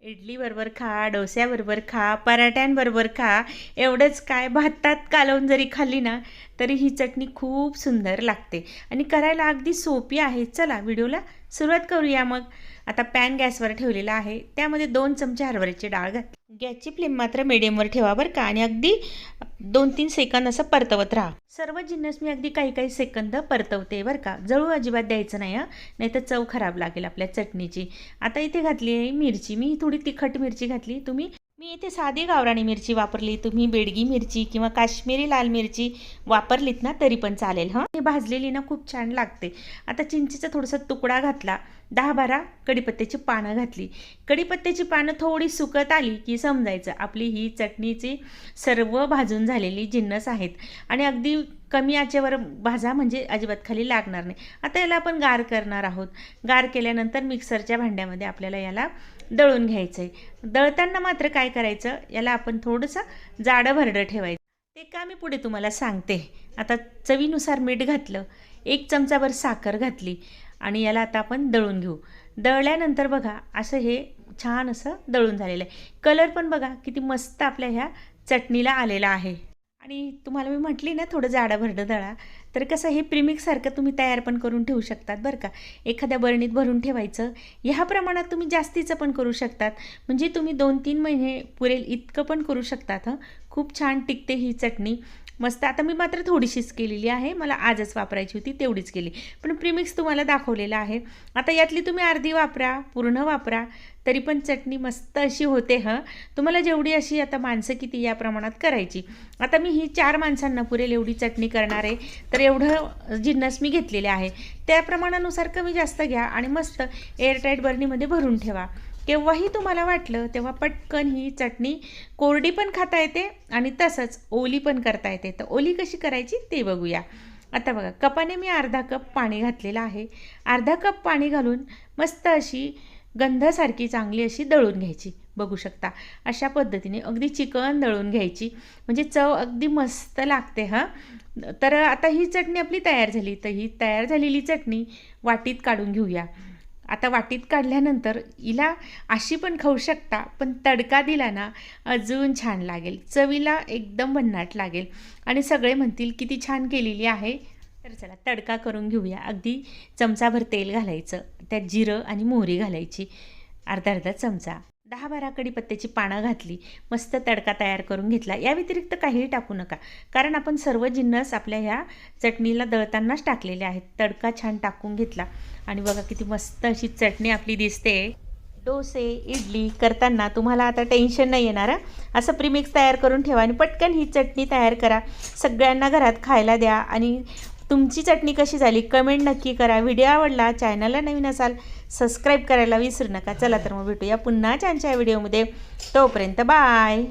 इडलीबरोबर खा, डोस्याबरोबर खा, पराठ्यांबरोबर खा, एवढंच काय भातात कालवून जरी खाल्ली ना तरी ही चटणी खूप सुंदर लागते आणि करायला अगदी सोपी आहे. चला व्हिडिओला सुरुवात करूया मग. आता पॅन गॅसवर ठेवलेला आहे, त्यामध्ये 2 चमचे हरभऱ्याची डाळ घाल. गॅसची फ्लेम मात्र मिडियमवर ठेवा बरं का, आणि अगदी 2-3 सेकंद असं परतवत राहा. सर्व जिन्नस मी अगदी काही सेकंद परतवते बरं का, जळू अजिबात द्यायचं नाही हां, नाही तर चव खराब लागेल आपल्या चटणीची. आता इथे घातली आहे मिरची, मी थोडी तिखट मिरची घातली. मी इथे साधी गावरानी मिरची वापरली, तुम्ही बेडगी मिरची किंवा काश्मीरी लाल मिरची वापरलीत ना तरी पण चालेल. हां, हे भाजलेली ना खूप छान लागते. आता चिंचेचा थोडासा तुकडा घातला, 10-12 कढीपत्त्याची पानं घातली. कढीपत्त्याची पानं थोडी सुकत आली की समजायचं आपली ही चटणीची सर्व भाजून झालेली जिन्नस आहेत आणि अगदी कमी आचेवर भाजा म्हणजे अजिबात खाली लागणार नाही. आता याला आपण गार करणार आहोत. गार केल्यानंतर मिक्सरच्या भांड्यामध्ये आपल्याला याला दळून घ्यायचं आहे. दळताना मात्र काय करायचं, याला आपण थोडंसं जाडं भरडं ठेवायचं. ते का मी पुढे तुम्हाला सांगते. आता चवीनुसार मीठ घातलं, 1 चमचाभर साखर घातली आणि याला आता आपण दळून घेऊ. दळल्यानंतर बघा असं हे छान असं दळून झालेलं आहे. कलर पण बघा किती मस्त आपल्या ह्या चटणीला आलेला आहे. आणि तुम्हाला मी म्हटली ना थोडं जाडं भरडं दळा, तर कसं हे प्रीमिक्ससारखं तुम्ही तयार पण करून ठेवू शकतात बरं का. एखाद्या बरणीत भरून ठेवायचं. ह्या प्रमाणात तुम्ही जास्तीचं पण करू शकतात, म्हणजे तुम्ही 2-3 महिने पुरेल इतकं पण करू शकतात. हं, खूप छान टिकते ही चटणी मस्त. आता मी मात्र थोडीशीच केलेली आहे, मला आजच वापरायची होती तेवढीच केली, पण प्रीमिक्स तुम्हाला दाखवलेलं आहे. आता यातली तुम्ही अर्धी वापरा, पूर्ण वापरा, तरी पण चटणी मस्त अशी होते. हं, तुम्हाला जेवढी अशी आता माणसं किती या प्रमाणात करायची. आता मी ही 4 माणसांना पुरेल एवढी चटणी करणार आहे, तर एवढं जिन्नस मी घेतलेले आहे. त्या प्रमाणानुसार कमी जास्त घ्या आणि मस्त एअरटाईट बरणीमध्ये भरून ठेवा. केव्हाही तुम्हाला वाटलं तेव्हा पटकन ही चटणी कोरडी पण खाता येते आणि तसंच ओली पण करता येते. तर ओली कशी करायची ते बघूया. आता बघा, कपाने मी अर्धा कप पाणी घातलेलं आहे. अर्धा कप पाणी घालून मस्त अशी गंधासारखी चांगली अशी दळून घ्यायची. बघू शकता अशा पद्धतीने अगदी चिकन दळून घ्यायची, म्हणजे चव अगदी मस्त लागते. हां, तर आता ही चटणी आपली तयार झाली. तर ही तयार झालेली चटणी वाटीत काढून घेऊया. आता वाटीत काढल्यानंतर हिला अशी पण खाऊ शकता, पण तडका दिला ना अजून छान लागेल, चवीला एकदम भन्नाट लागेल आणि सगळे म्हणतील किती छान केलेली आहे. तर चला तडका करून घेऊया. अगदी चमचाभर तेल घालायचं, त्यात जिरं आणि मोहरी घालायची, अर्धा चमचा. 10-12 कढीपत्त्याची पानं घातली, मस्त तडका तयार करून घेतला. या व्यतिरिक्त काहीही टाकू नका, कारण आपण सर्व जिन्नस आपल्या ह्या चटणीला दळतानाच टाकलेले आहेत. तडका छान टाकून घेतला आणि बघा किती मस्त अशी चटणी आपली दिसते. डोसे इडली करताना तुम्हाला आता टेन्शन नाही येणार. असं प्रीमिक्स तयार करून ठेवा आणि पटकन ही चटणी तयार करा, सगळ्यांना घरात खायला द्या. आणि तुमची चटणी कशी झाली कमेंट नक्की करा. व्हिडिओ आवडला, चॅनलला नवीन असाल सबस्क्राईब करायला विसरू नका. चला तर मग भेटूया पुन्हा छानच्या व्हिडिओमध्ये. तोपर्यंत बाय.